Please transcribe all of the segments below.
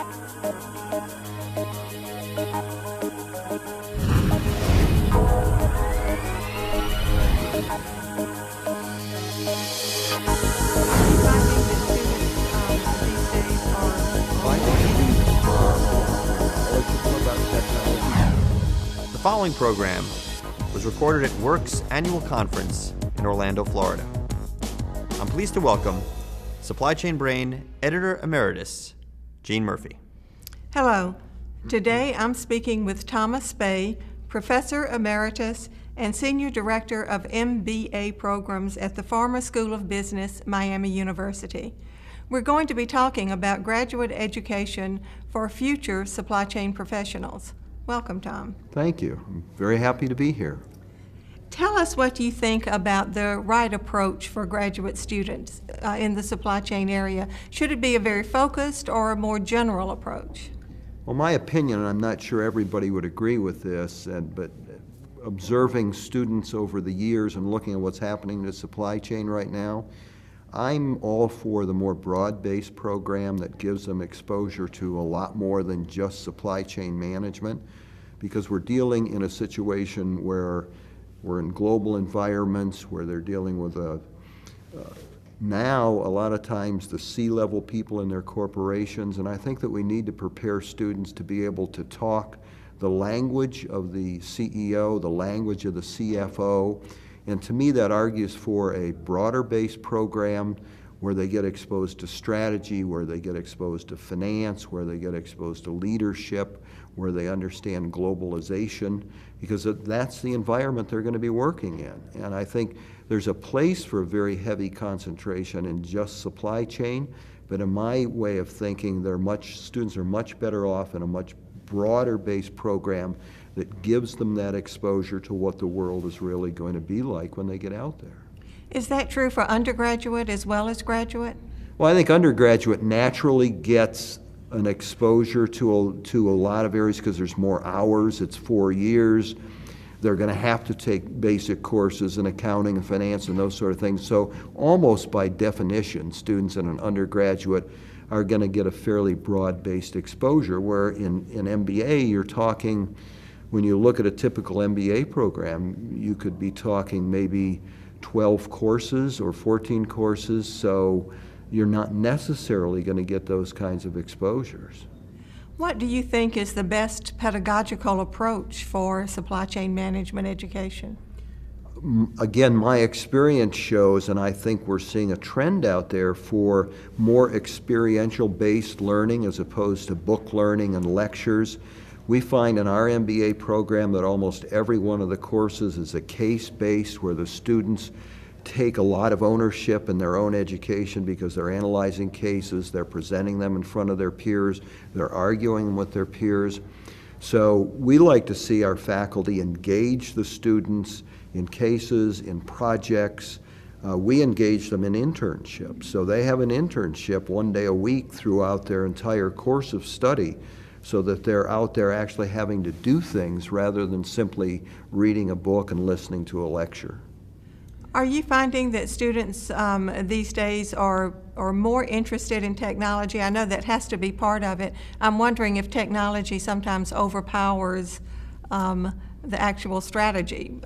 The following program was recorded at WERC's annual conference in Orlando, Florida. I'm pleased to welcome Supply Chain Brain Editor Emeritus, Jean Murphy. Hello. Today I'm speaking with Thomas Speh, Professor Emeritus and Senior Director of MBA Programs at the Farmer School of Business, Miami University. We're going to be talking about graduate education for future supply chain professionals. Welcome, Tom. Thank you. I'm very happy to be here. Tell us what you think about the right approach for graduate students in the supply chain area. Should it be a very focused or a more general approach? Well, my opinion, and I'm not sure everybody would agree with this, but observing students over the years and looking at what's happening in the supply chain right now, I'm all for the more broad-based program that gives them exposure to a lot more than just supply chain management, because we're dealing in a situation where we're in global environments where they're dealing with now a lot of times the C-level people in their corporations, and I think that we need to prepare students to be able to talk the language of the CEO, the language of the CFO, and to me that argues for a broader based program where they get exposed to strategy, where they get exposed to finance, where they get exposed to leadership, where they understand globalization, because that's the environment they're going to be working in. And I think there's a place for a very heavy concentration in just supply chain, but in my way of thinking, students are much better off in a much broader based program that gives them that exposure to what the world is really going to be like when they get out there. Is that true for undergraduate as well as graduate? Well, I think undergraduate naturally gets an exposure to a lot of areas because there's more hours. It's 4 years. They're going to have to take basic courses in accounting and finance and those sort of things. So almost by definition, students in an undergraduate are going to get a fairly broad-based exposure, where in MBA you're talking, when you look at a typical MBA program, you could be talking maybe 12 courses or 14 courses, so you're not necessarily going to get those kinds of exposures. What do you think is the best pedagogical approach for supply chain management education? Again, my experience shows, and I think we're seeing a trend out there for more experiential-based learning as opposed to book learning and lectures. We find in our MBA program that almost every one of the courses is a case-based, where the students take a lot of ownership in their own education because they're analyzing cases, they're presenting them in front of their peers, they're arguing with their peers. So we like to see our faculty engage the students in cases, in projects. We engage them in internships. So they have an internship 1 day a week throughout their entire course of study, so that they're out there actually having to do things rather than simply reading a book and listening to a lecture. Are you finding that students these days are more interested in technology? I know that has to be part of it. I'm wondering if technology sometimes overpowers the actual strategy,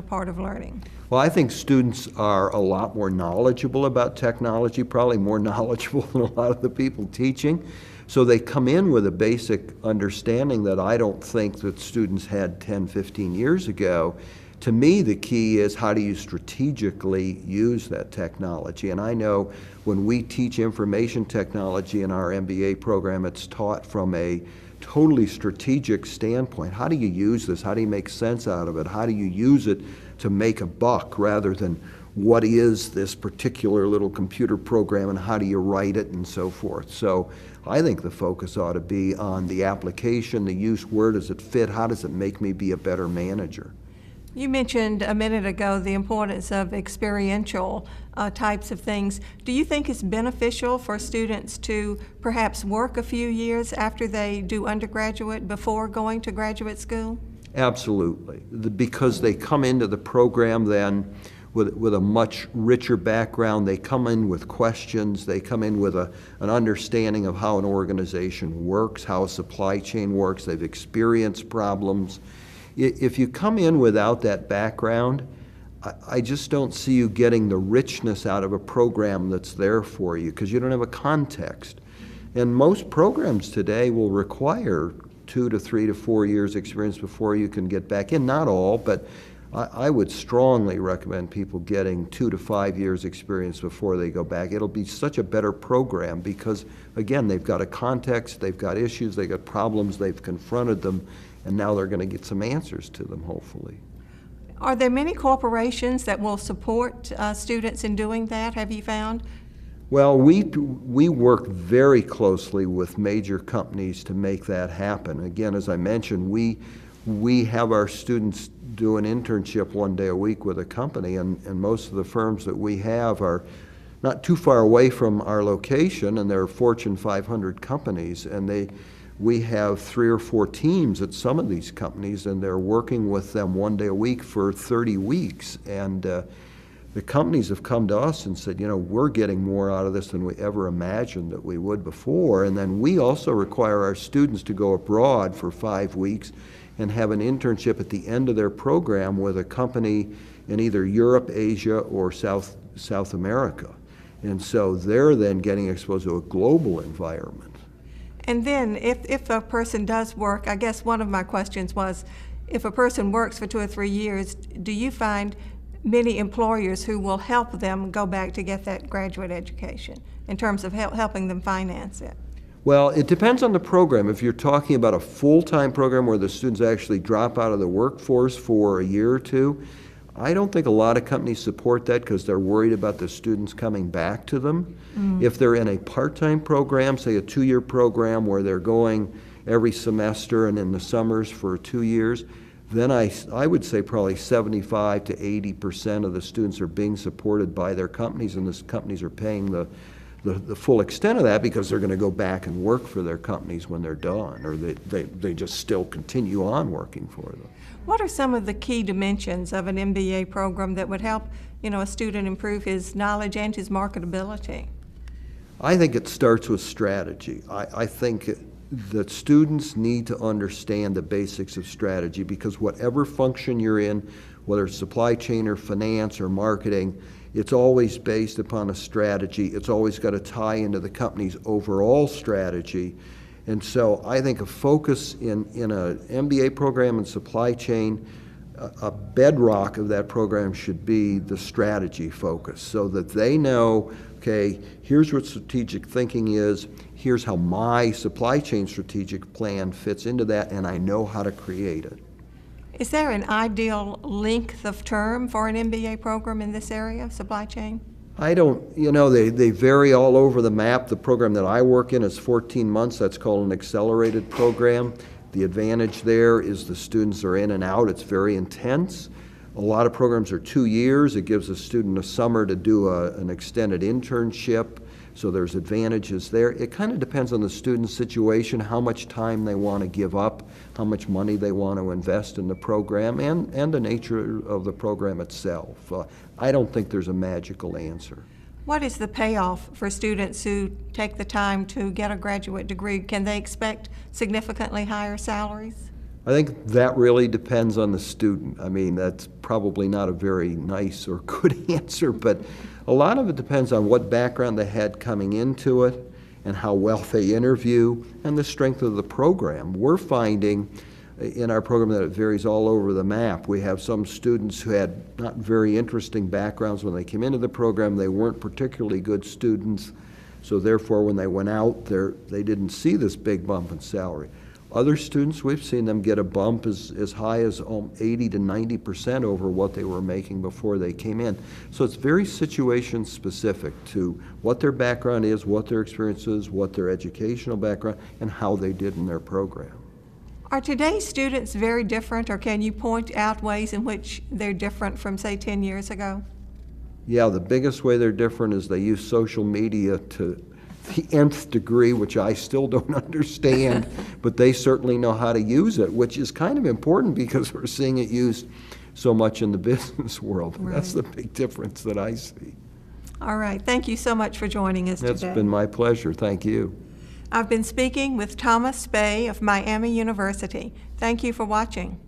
part of learning. Well, I think students are a lot more knowledgeable about technology, probably more knowledgeable than a lot of the people teaching. So they come in with a basic understanding that I don't think that students had 10, 15 years ago. To me, the key is how do you strategically use that technology? And I know when we teach information technology in our MBA program, it's taught from a totally strategic standpoint. How do you use this? How do you make sense out of it? How do you use it to make a buck, rather than what is this particular little computer program and how do you write it and so forth. So I think the focus ought to be on the application, the use, where does it fit, how does it make me be a better manager. You mentioned a minute ago the importance of experiential types of things. Do you think it's beneficial for students to perhaps work a few years after they do undergraduate before going to graduate school? Absolutely, because they come into the program then with a much richer background. They come in with questions. They come in with an understanding of how an organization works, how a supply chain works. They've experienced problems. If you come in without that background, I just don't see you getting the richness out of a program that's there for you because you don't have a context. And most programs today will require 2 to 3 to 4 years experience before you can get back in. Not all, but I would strongly recommend people getting 2 to 5 years experience before they go back. It'll be such a better program because, again, they've got a context, they've got issues, they've got problems, they've confronted them, and now they're going to get some answers to them, hopefully. Are there many corporations that will support students in doing that, have you found? Well, we work very closely with major companies to make that happen. Again, as I mentioned, we have our students do an internship 1 day a week with a company, and most of the firms that we have are not too far away from our location, and they're Fortune 500 companies, and we have 3 or 4 teams at some of these companies, and they're working with them 1 day a week for 30 weeks. And the companies have come to us and said, we're getting more out of this than we ever imagined that we would before. And then we also require our students to go abroad for 5 weeks and have an internship at the end of their program with a company in either Europe, Asia, or South America. And so they're then getting exposed to a global environment. And then if a person does work, I guess one of my questions was, if a person works for 2 or 3 years, do you find many employers who will help them go back to get that graduate education in terms of helping them finance it? Well, it depends on the program. If you're talking about a full-time program where the students actually drop out of the workforce for a year or two, I don't think a lot of companies support that because they're worried about the students coming back to them. If they're in a part-time program, say a 2-year program where they're going every semester and in the summers for 2 years, then I would say probably 75 to 80% of the students are being supported by their companies, and the companies are paying the full extent of that because they're going to go back and work for their companies when they're done, or they just still continue on working for them. What are some of the key dimensions of an MBA program that would help, a student improve his knowledge and his marketability? I think it starts with strategy. I think that students need to understand the basics of strategy because whatever function you're in, whether it's supply chain or finance or marketing, it's always based upon a strategy. It's always got to tie into the company's overall strategy. And so I think a focus in an MBA program in supply chain, a bedrock of that program should be the strategy focus so that they know, okay, here's what strategic thinking is, here's how my supply chain strategic plan fits into that, and I know how to create it. Is there an ideal length of term for an MBA program in this area, supply chain? I don't, they vary all over the map. The program that I work in is 14 months. That's called an accelerated program. The advantage there is the students are in and out. It's very intense. A lot of programs are 2 years. It gives a student a summer to do an extended internship. So there's advantages there. It kind of depends on the student's situation, how much time they want to give up, how much money they want to invest in the program, and the nature of the program itself. I don't think there's a magical answer. What is the payoff for students who take the time to get a graduate degree? Can they expect significantly higher salaries? I think that really depends on the student. I mean, that's probably not a very nice or good answer, but a lot of it depends on what background they had coming into it and how well they interview and the strength of the program. We're finding in our program that it varies all over the map. We have some students who had not very interesting backgrounds when they came into the program. They weren't particularly good students, so therefore when they went out, they didn't see this big bump in salary. Other students, we've seen them get a bump as high as 80 to 90% over what they were making before they came in. So it's very situation specific to what their background is, what their experience is, what their educational background, and how they did in their program. Are today's students very different, or can you point out ways in which they're different from, say, 10 years ago? Yeah, the biggest way they're different is they use social media to the nth degree, which I still don't understand, but they certainly know how to use it, which is kind of important because we're seeing it used so much in the business world. Right. That's the big difference that I see. All right. Thank you so much for joining us That's today. been my pleasure. Thank you. I've been speaking with Thomas Speh of Miami University. Thank you for watching.